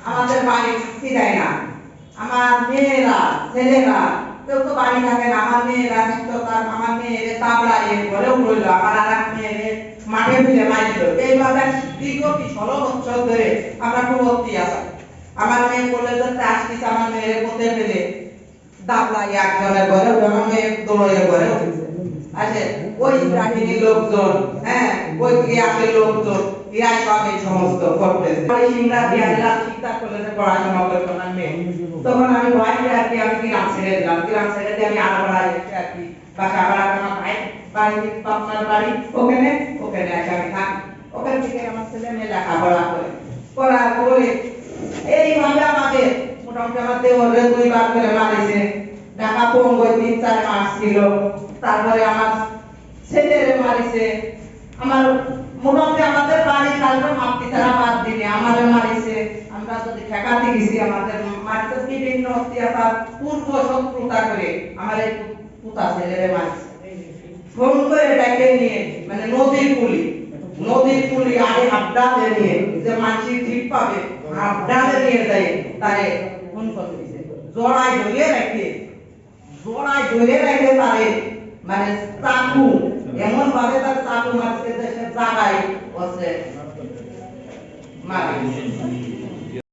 আমাদের বাড়ি থাকতে দেয় না। আমার মেয়েরা ছেলেরা কেউ তো বাড়ি থাকে না। আমার মেয়েরা থাকতো, তার আমার মেয়েরে তাবড়াইয়ে ঘরেও রইল, আমার আর এক মেয়েরে মাঠে ফিরে মারিল। এইভাবে দীর্ঘ 16 বছর ধরে আমরা প্রবর্তী আছি। আমার মেয়ে কলেজে আসতেছে, আমার মেয়েরে পথে ফেলে দাবলাইয়ে একজনের ঘরে, আমার মেয়ে দৌড়ের ঘরে উঠেছে। আচ্ছা, ওই বাহিনীর লোকজন, হ্যাঁ, ওই ক্রিয়াশীল লোকজন, এরাই সব এই সমস্ত করতেছে। ওই সিংরা দিয়ালা শিক্ষা কলেজে পড়াশোনা করতো আমার মেয়ে। তখন আমি ভয়তে আর কি আমি গ্রাম ছেড়ে দিলাম। গ্রাম ছেড়ে দিয়ে আমি আলাপাড়ায় এসে আর কি বাসা ভাড়া আমার ভাই বাড়ি, আপনার বাড়ি ওখানে এসে আমি থাকি। ওখান থেকে আমার ছেলে মেয়ে লেখাপড়া করে করার পরে এইভাবে আমাদের মোটামুটি আমার দেওরে 2 বার করে মারিছে। ঢাকা পঙ্গই 3-4 মাস ছিল। তারপরে আমার ছেলেরে মারিছে। আমার মোটামুটি আমাদের বাড়ি কালকে মাপতি তারা বাদ দিনে আমাদের মারিছে। আমরা যদি ঠেকাতে গেছি আমাদের মারিতে বিভিন্ন অত্যাচার পূর্ব শত্রুতা করে আমার এই পুতা ছেলেরে মারিছে। ফোন করে ডেকে নিয়ে মানে নদীর পুলি আগে হাবডালে নিয়ে যে মাছি ঠিক পাবে হাবডালে নিয়ে যায় তারে ফোন করে দিছে। জড়াই ধরে রাখে তারে মানে চাকু এমন ভাবে তার চাকু মারছে যে সে জায়গায় বসে মারে।